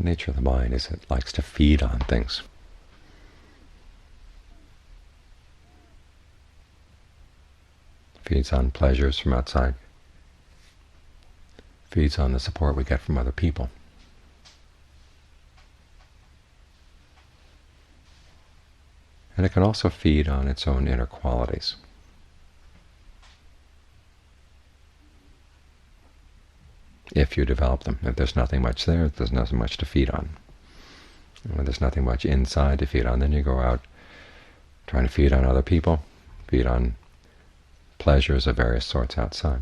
The nature of the mind is it likes to feed on things. Feeds on pleasures from outside. Feeds on the support we get from other people. And it can also feed on its own inner qualities. If you develop them. If there's nothing much there, there's nothing much to feed on. And when there's nothing much inside to feed on, then you go out trying to feed on other people, feed on pleasures of various sorts outside.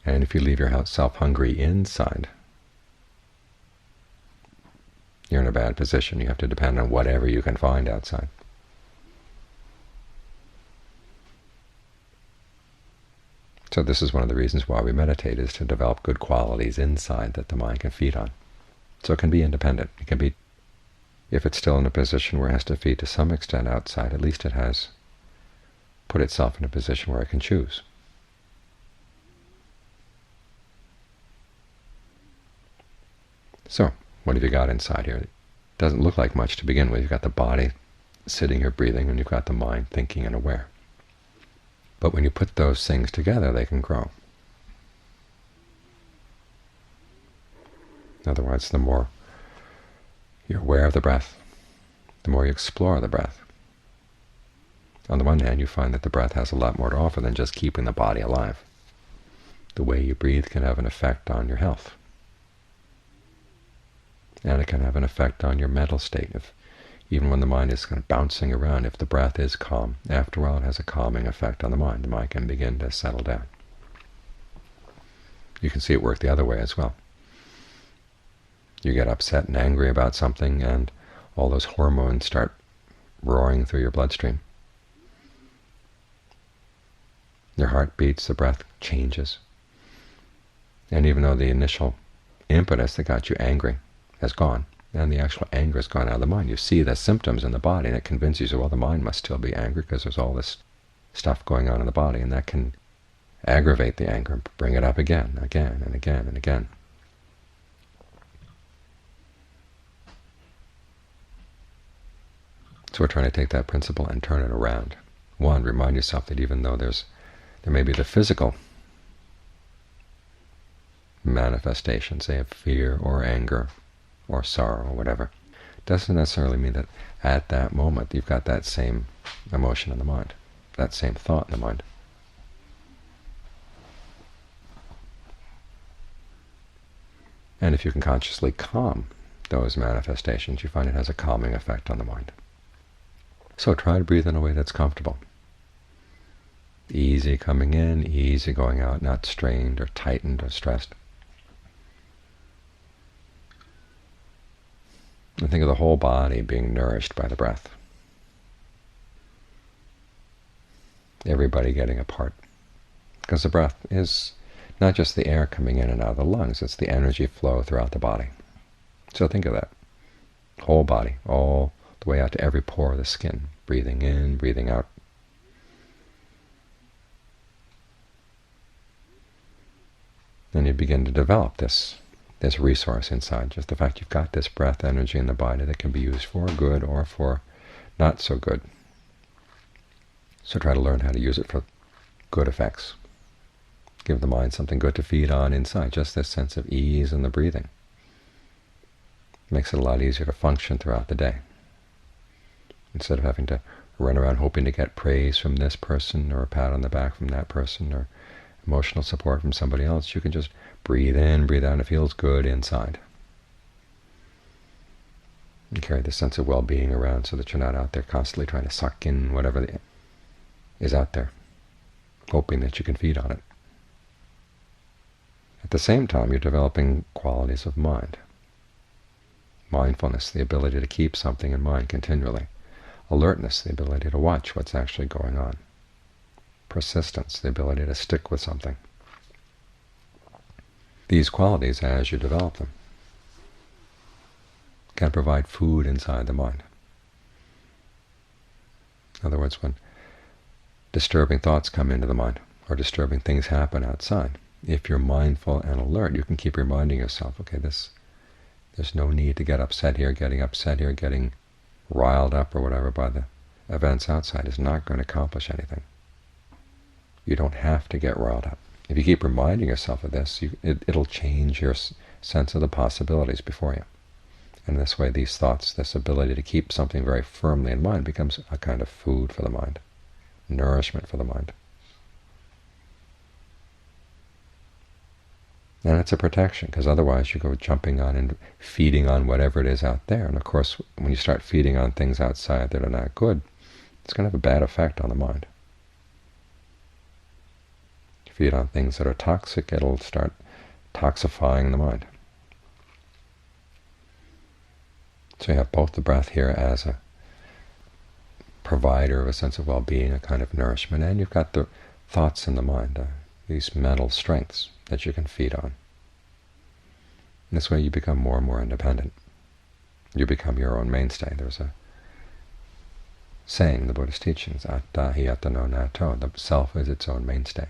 And if you leave yourself hungry inside, you're in a bad position. You have to depend on whatever you can find outside. So this is one of the reasons why we meditate, is to develop good qualities inside that the mind can feed on. So it can be independent. It can be, if it's still in a position where it has to feed to some extent outside, at least it has put itself in a position where it can choose. So, what have you got inside here? It doesn't look like much to begin with. You've got the body sitting here breathing, and you've got the mind thinking and aware. But when you put those things together, they can grow. In other words, the more you're aware of the breath, the more you explore the breath. On the one hand, you find that the breath has a lot more to offer than just keeping the body alive. The way you breathe can have an effect on your health. And it can have an effect on your mental state. Even when the mind is kind of bouncing around, if the breath is calm, after a while it has a calming effect on the mind. The mind can begin to settle down. You can see it work the other way as well. You get upset and angry about something, and all those hormones start roaring through your bloodstream. Your heart beats, the breath changes. And even though the initial impetus that got you angry has gone, and the actual anger has gone out of the mind, you see the symptoms in the body, and it convinces you, well, the mind must still be angry because there's all this stuff going on in the body, and that can aggravate the anger and bring it up again, again, and again, and again. So we're trying to take that principle and turn it around. One, remind yourself that even though there may be the physical manifestations, say, of fear or anger or sorrow or whatever, doesn't necessarily mean that at that moment you've got that same emotion in the mind, that same thought in the mind. And if you can consciously calm those manifestations, you find it has a calming effect on the mind. So try to breathe in a way that's comfortable. Easy coming in, easy going out, not strained or tightened or stressed. And think of the whole body being nourished by the breath. Everybody getting a part. Because the breath is not just the air coming in and out of the lungs, it's the energy flow throughout the body. So think of that. Whole body, all the way out to every pore of the skin, breathing in, breathing out. Then you begin to develop this resource inside, just the fact you've got this breath energy in the body that can be used for good or for not so good. So try to learn how to use it for good effects. Give the mind something good to feed on inside, just this sense of ease in the breathing. It makes it a lot easier to function throughout the day. Instead of having to run around hoping to get praise from this person or a pat on the back from that person or emotional support from somebody else, you can just breathe in, breathe out, and it feels good inside. And carry this sense of well-being around so that you're not out there constantly trying to suck in whatever is out there, hoping that you can feed on it. At the same time, you're developing qualities of mind. Mindfulness, the ability to keep something in mind continually. Alertness, the ability to watch what's actually going on. Persistence, the ability to stick with something. These qualities, as you develop them, can provide food inside the mind. In other words, when disturbing thoughts come into the mind, or disturbing things happen outside, if you're mindful and alert, you can keep reminding yourself, okay, this There's no need to get upset here, getting riled up or whatever by the events outside is not going to accomplish anything. You don't have to get riled up. If you keep reminding yourself of this, it'll change your sense of the possibilities before you. And this way, these thoughts, this ability to keep something very firmly in mind becomes a kind of food for the mind, nourishment for the mind. And it's a protection, because otherwise you go jumping on and feeding on whatever it is out there. And of course, when you start feeding on things outside that are not good, it's going to have a bad effect on the mind. If you feed on things that are toxic, it'll start toxifying the mind. So you have both the breath here as a provider of a sense of well-being, a kind of nourishment, and you've got the thoughts in the mind, these mental strengths that you can feed on. In this way you become more and more independent. You become your own mainstay. There's a saying in the Buddhist teachings, Attahi, Attano, Nattho, the self is its own mainstay.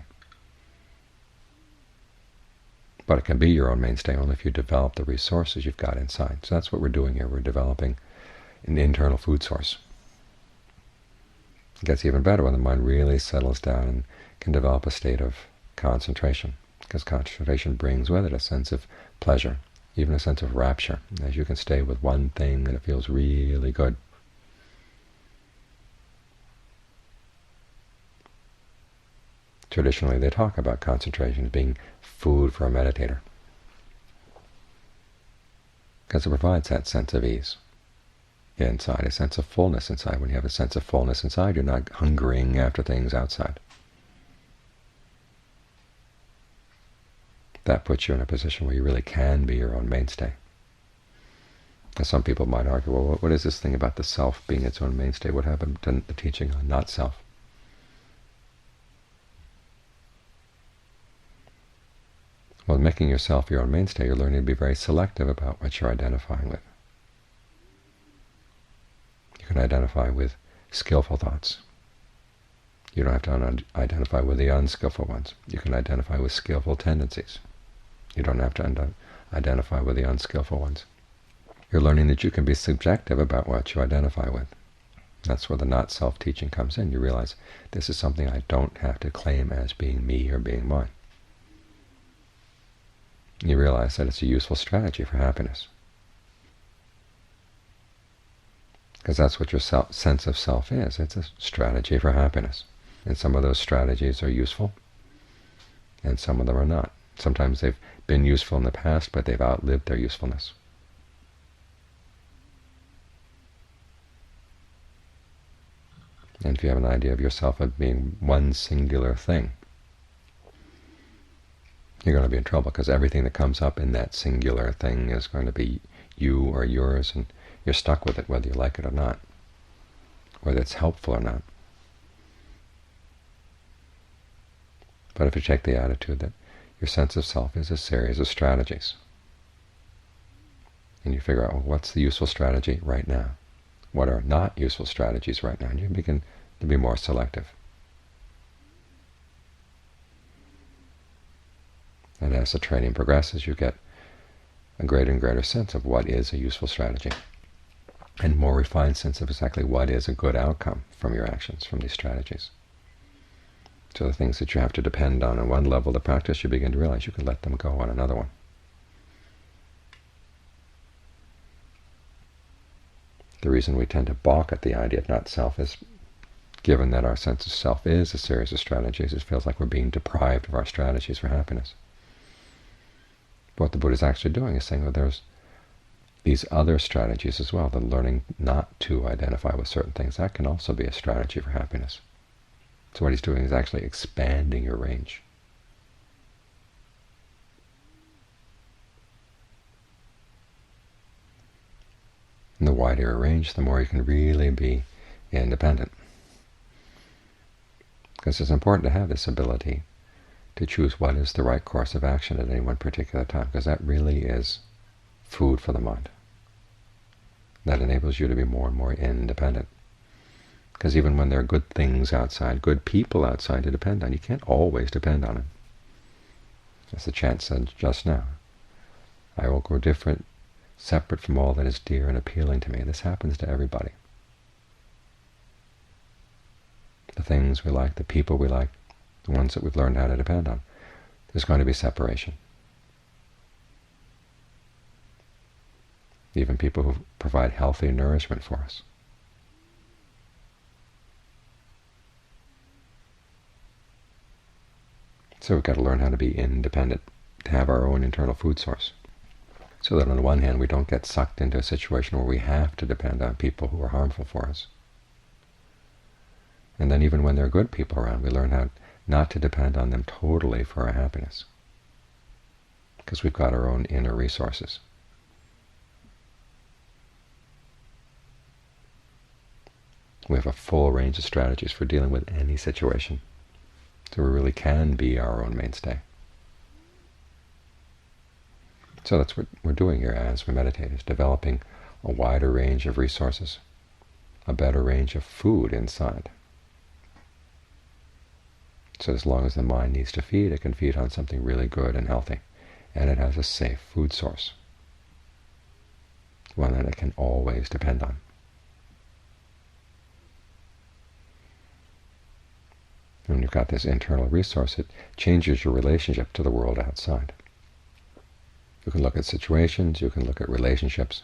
But it can be your own mainstay only if you develop the resources you've got inside. So that's what we're doing here. We're developing an internal food source. It gets even better when the mind really settles down and can develop a state of concentration, because concentration brings with it a sense of pleasure, even a sense of rapture, as you can stay with one thing and it feels really good. Traditionally, they talk about concentration as being food for a meditator, because it provides that sense of ease inside, a sense of fullness inside. When you have a sense of fullness inside, you're not hungering after things outside. That puts you in a position where you really can be your own mainstay. Now, some people might argue, well, what is this thing about the self being its own mainstay? What happened to the teaching on not self? Well, making yourself your own mainstay, you're learning to be very selective about what you're identifying with. You can identify with skillful thoughts. You don't have to identify with the unskillful ones. You can identify with skillful tendencies. You don't have to identify with the unskillful ones. You're learning that you can be subjective about what you identify with. That's where the not-self teaching comes in. You realize this is something I don't have to claim as being me or being mine. You realize that it's a useful strategy for happiness, because that's what your sense of self is. It's a strategy for happiness. And some of those strategies are useful, and some of them are not. Sometimes they've been useful in the past, but they've outlived their usefulness. And if you have an idea of yourself as being one singular thing, you're going to be in trouble, because everything that comes up in that singular thing is going to be you or yours, and you're stuck with it whether you like it or not, whether it's helpful or not. But if you take the attitude that your sense of self is a series of strategies, and you figure out, well, what's the useful strategy right now? What are not useful strategies right now? And you begin to be more selective. And as the training progresses, you get a greater and greater sense of what is a useful strategy, and more refined sense of exactly what is a good outcome from your actions, from these strategies. So the things that you have to depend on one level of the practice, you begin to realize you can let them go on another one. The reason we tend to balk at the idea of not self is, given that our sense of self is a series of strategies, it feels like we're being deprived of our strategies for happiness. What the Buddha is actually doing is saying, well, there's these other strategies as well, the learning not to identify with certain things. That can also be a strategy for happiness. So what he's doing is actually expanding your range. And the wider your range, the more you can really be independent. Because it's important to have this ability to choose what is the right course of action at any one particular time, because that really is food for the mind. That enables you to be more and more independent. Because even when there are good things outside, good people outside to depend on, you can't always depend on them. As the chant said just now, I will grow different separate from all that is dear and appealing to me. This happens to everybody. The things we like, the people we like, the ones that we've learned how to depend on, there's going to be separation. Even people who provide healthy nourishment for us. So we've got to learn how to be independent, to have our own internal food source, so that on the one hand we don't get sucked into a situation where we have to depend on people who are harmful for us. And then even when there are good people around, we learn how not to depend on them totally for our happiness, because we've got our own inner resources. We have a full range of strategies for dealing with any situation, so we really can be our own mainstay. So that's what we're doing here as we meditate, is developing a wider range of resources, a better range of food inside. So as long as the mind needs to feed, it can feed on something really good and healthy, and it has a safe food source, one that it can always depend on. When you've got this internal resource, it changes your relationship to the world outside. You can look at situations, you can look at relationships,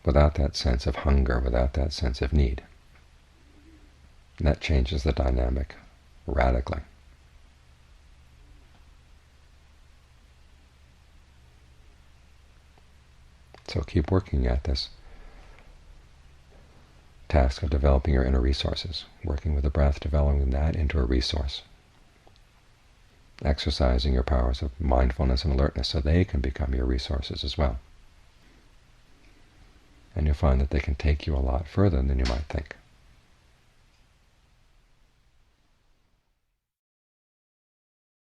without that sense of hunger, without that sense of need. And that changes the dynamic radically. So keep working at this task of developing your inner resources, working with the breath, developing that into a resource, exercising your powers of mindfulness and alertness so they can become your resources as well. And you'll find that they can take you a lot further than you might think.